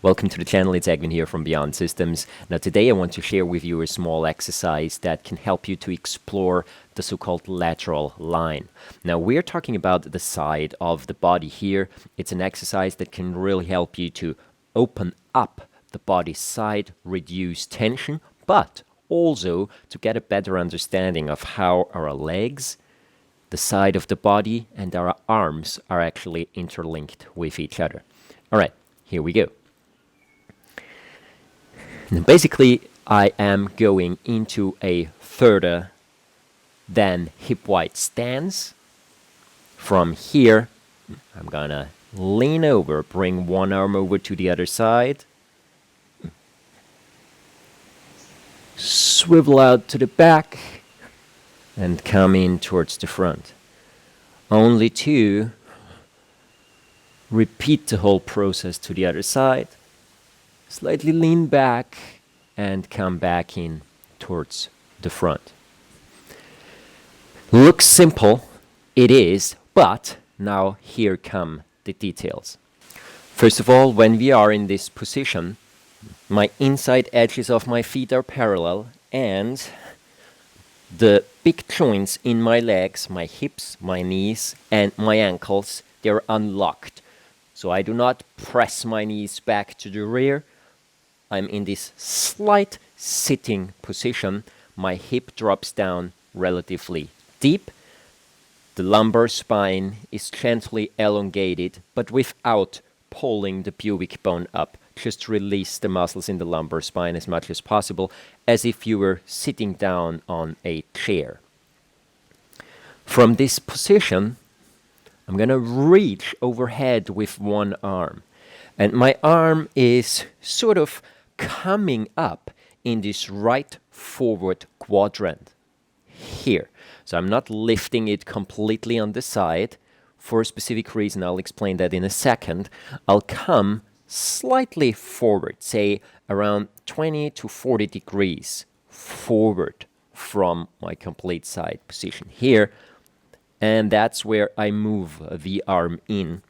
Welcome to the channel, it's Egwin here from Beyond Systems. Now today I want to share with you a small exercise that can help you to explore the so-called lateral line. Now we're talking about the side of the body here. It's an exercise that can really help you to open up the body side, reduce tension, but also to get a better understanding of how our legs, the side of the body, and our arms are actually interlinked with each other. All right, here we go. Now basically, I am going into a further than hip-wide stance. From here, I'm gonna lean over, bring one arm over to the other side, swivel out to the back, and come in towards the front. Only to repeat the whole process to the other side. Slightly lean back and come back in towards the front. Looks simple, it is, but now here come the details. First of all, when we are in this position, my inside edges of my feet are parallel and the big joints in my legs, my hips, my knees and my ankles, they're unlocked. So I do not press my knees back to the rear. I'm in this slight sitting position. My hip drops down relatively deep. The lumbar spine is gently elongated, but without pulling the pubic bone up. Just release the muscles in the lumbar spine as much as possible, as if you were sitting down on a chair. From this position, I'm going to reach overhead with one arm. And my arm is sort of coming up in this right forward quadrant here. So I'm not lifting it completely on the side for a specific reason. I'll explain that in a second. I'll come slightly forward, say around 20 to 40 degrees forward from my complete side position here. And that's where I move the arm in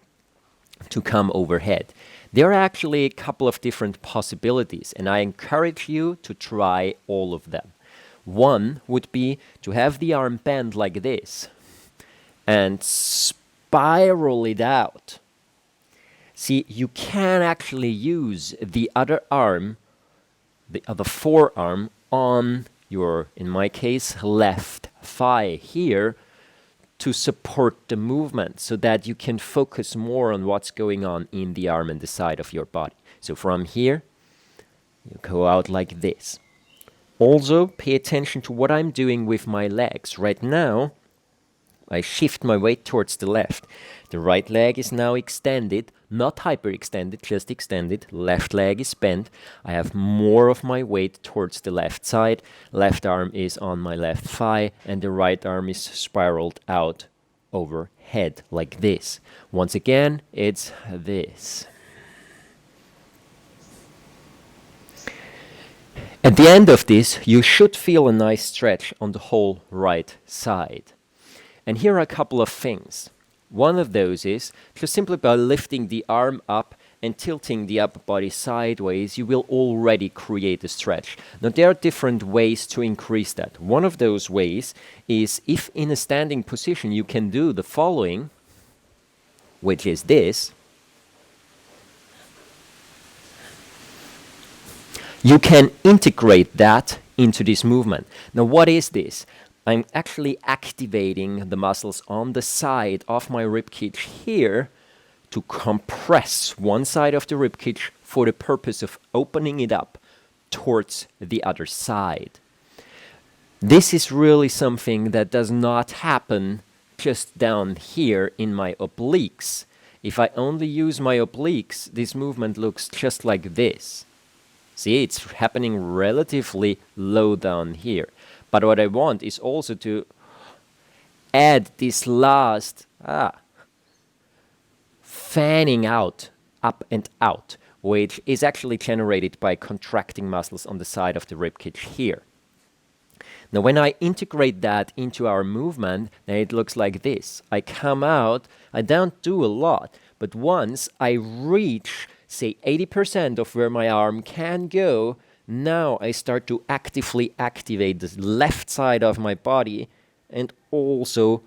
to come overhead. There are actually a couple of different possibilities, and I encourage you to try all of them. One would be to have the arm bend like this and spiral it out. See, you can actually use the other arm, the other forearm, on your, in my case, left thigh here, to support the movement so that you can focus more on what's going on in the arm and the side of your body. So from here, you go out like this. Also, pay attention to what I'm doing with my legs. Right now, I shift my weight towards the left. The right leg is now extended, not hyperextended, just extended. Left leg is bent. I have more of my weight towards the left side. Left arm is on my left thigh, and the right arm is spiraled out overhead like this. Once again, it's this. At the end of this, you should feel a nice stretch on the whole right side. And here are a couple of things. One of those is just simply by lifting the arm up and tilting the upper body sideways, you will already create a stretch. Now there are different ways to increase that. One of those ways is if in a standing position you can do the following, which is this. You can integrate that into this movement. Now what is this? I'm actually activating the muscles on the side of my ribcage here to compress one side of the ribcage for the purpose of opening it up towards the other side. This is really something that does not happen just down here in my obliques. If I only use my obliques, this movement looks just like this. See, it's happening relatively low down here. But what I want is also to add this last fanning out, up and out, which is actually generated by contracting muscles on the side of the ribcage here. Now when I integrate that into our movement, then it looks like this. I come out, I don't do a lot, but once I reach say 80% of where my arm can go, now I start to actively activate the left side of my body and also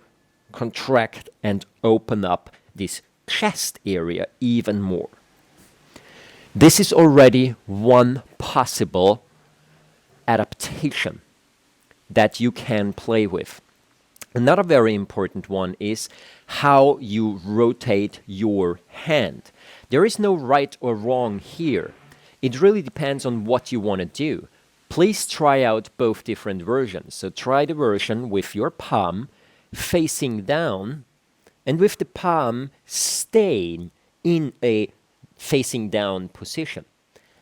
contract and open up this chest area even more. This is already one possible adaptation that you can play with. Another very important one is how you rotate your hand. There is no right or wrong here. It really depends on what you want to do. Please try out both different versions. So try the version with your palm facing down and with the palm staying in a facing down position.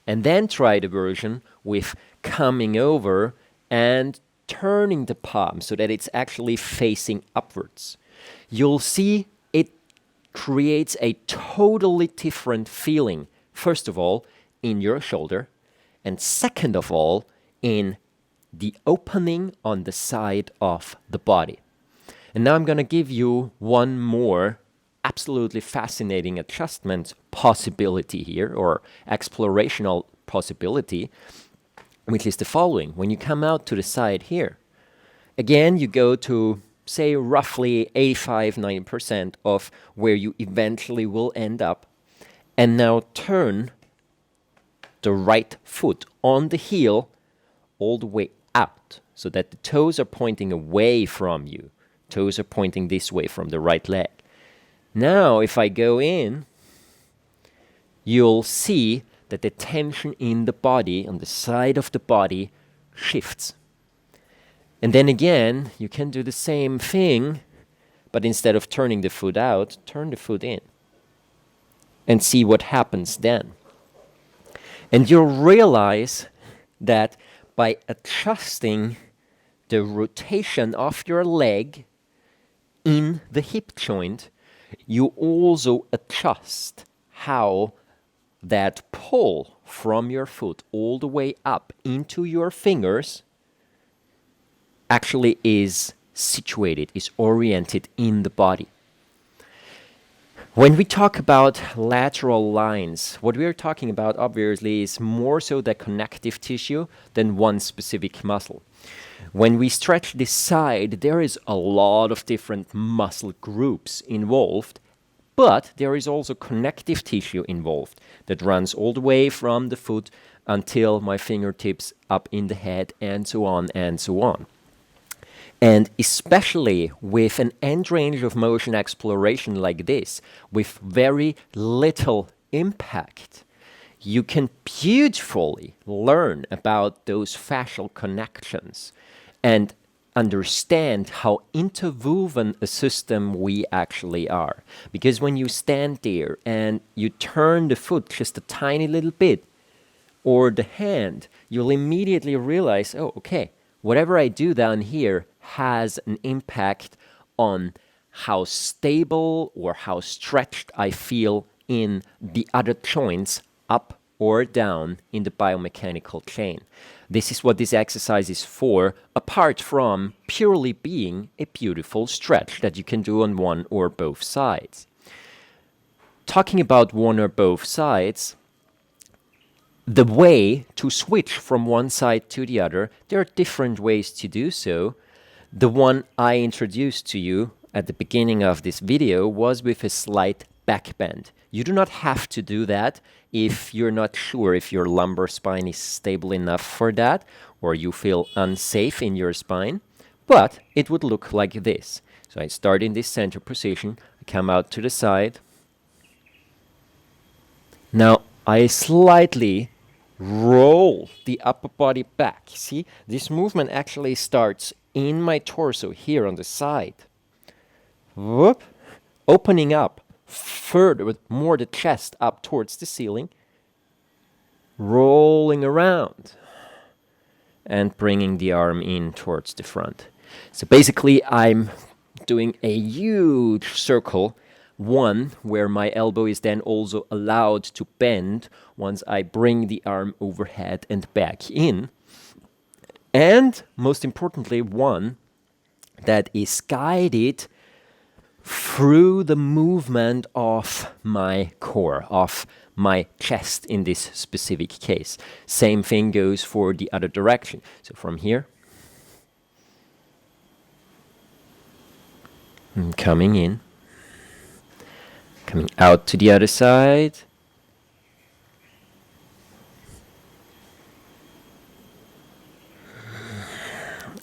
And then try the version with coming over and turning the palm so that it's actually facing upwards. You'll see it creates a totally different feeling, first of all, in your shoulder, and second of all, in the opening on the side of the body. And now I'm going to give you one more absolutely fascinating adjustment possibility here, or explorational possibility, which is the following. When you come out to the side here, again, you go to, say, roughly 85-90% of where you eventually will end up, and now turn the right foot on the heel all the way out, so that the toes are pointing away from you. Toes are pointing this way from the right leg. Now, if I go in, you'll see that the tension in the body, on the side of the body, shifts. And then again, you can do the same thing, but instead of turning the foot out, turn the foot in. And see what happens then. And you'll realize that by adjusting the rotation of your leg in the hip joint, you also adjust how that pull from your foot all the way up into your fingers actually is situated, is oriented in the body. When we talk about lateral lines, what we are talking about obviously is more so the connective tissue than one specific muscle. When we stretch this side, there is a lot of different muscle groups involved, but there is also connective tissue involved that runs all the way from the foot until my fingertips up in the head, and so on and so on. And especially with an end range of motion exploration like this, with very little impact, you can beautifully learn about those fascial connections and understand how interwoven a system we actually are. Because when you stand there and you turn the foot just a tiny little bit, or the hand, you'll immediately realize, oh, okay, whatever I do down here has an impact on how stable or how stretched I feel in the other joints up or down in the biomechanical chain. This is what this exercise is for, apart from purely being a beautiful stretch that you can do on one or both sides. Talking about one or both sides, the way to switch from one side to the other, there are different ways to do so. The one I introduced to you at the beginning of this video was with a slight back bend. You do not have to do that if you're not sure if your lumbar spine is stable enough for that, or you feel unsafe in your spine, but it would look like this. So I start in this center position, I come out to the side. Now I slightly roll the upper body back. See, this movement actually starts in my torso here on the side. Whoop, opening up further with more the chest up towards the ceiling, rolling around and bringing the arm in towards the front. So basically I'm doing a huge circle, one where my elbow is then also allowed to bend once I bring the arm overhead and back in. And most importantly, one that is guided through the movement of my core, of my chest in this specific case. Same thing goes for the other direction. So from here, coming in, coming out to the other side,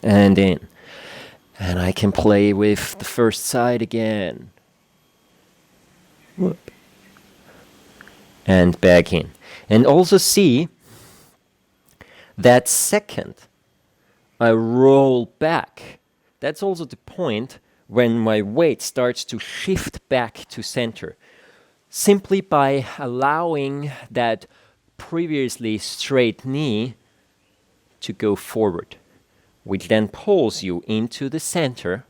and in. And I can play with the first side again. Whoop. And back in. And also see that second I roll back. That's also the point when my weight starts to shift back to center. Simply by allowing that previously straight knee to go forward, which then pulls you into the center,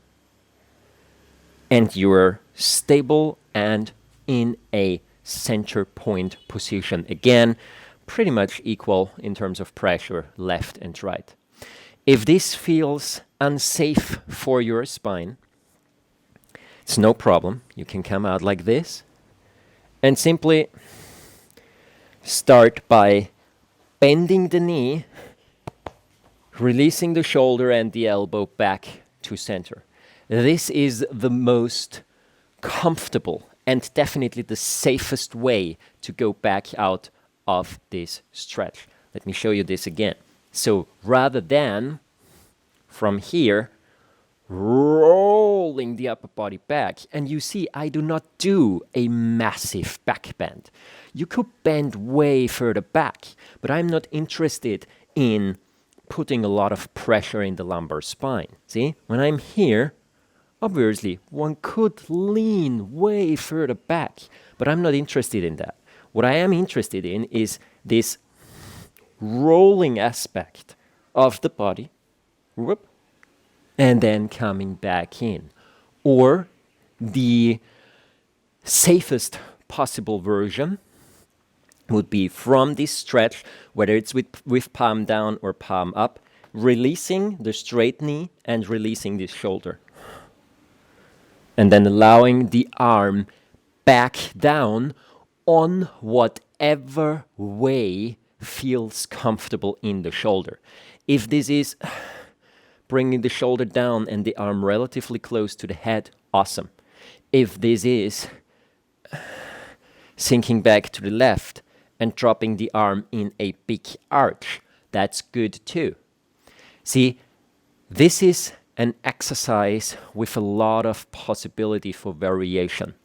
and you're stable and in a center point position. Again, pretty much equal in terms of pressure, left and right. If this feels unsafe for your spine, it's no problem. You can come out like this and simply start by bending the knee, releasing the shoulder and the elbow back to center. This is the most comfortable and definitely the safest way to go back out of this stretch. Let me show you this again. So rather than from here rolling the upper body back, and you see I do not do a massive back bend. You could bend way further back, but I'm not interested in putting a lot of pressure in the lumbar spine. See, when I'm here, obviously one could lean way further back, but I'm not interested in that. What I am interested in is this rolling aspect of the body, whoop, and then coming back in. Or the safest possible version would be from this stretch, whether it's with palm down or palm up, releasing the straight knee and releasing this shoulder. And then allowing the arm back down on whatever way feels comfortable in the shoulder. If this is bringing the shoulder down and the arm relatively close to the head, awesome. If this is sinking back to the left and dropping the arm in a big arch, that's good too. See, this is an exercise with a lot of possibility for variation.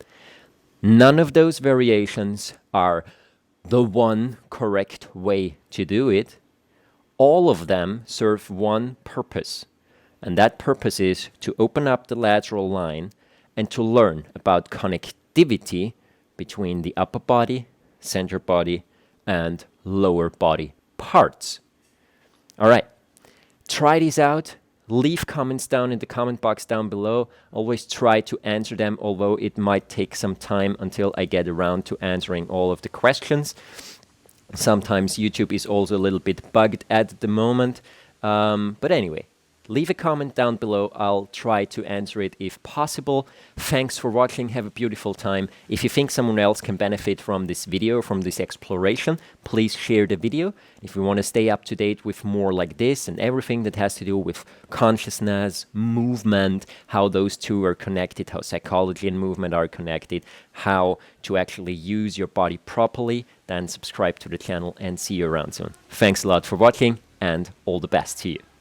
None of those variations are the one correct way to do it. All of them serve one purpose, and that purpose is to open up the lateral line and to learn about connectivity between the upper body, center body, and lower body parts. All right, try these out. Leave comments down in the comment box down below. Always try to answer them, although it might take some time until I get around to answering all of the questions. Sometimes YouTube is also a little bit bugged at the moment. But anyway, leave a comment down below. I'll try to answer it if possible. Thanks for watching. Have a beautiful time. If you think someone else can benefit from this video, from this exploration, please share the video. If you want to stay up to date with more like this and everything that has to do with consciousness, movement, how those two are connected, how psychology and movement are connected, how to actually use your body properly, then subscribe to the channel and see you around soon. Thanks a lot for watching and all the best to you.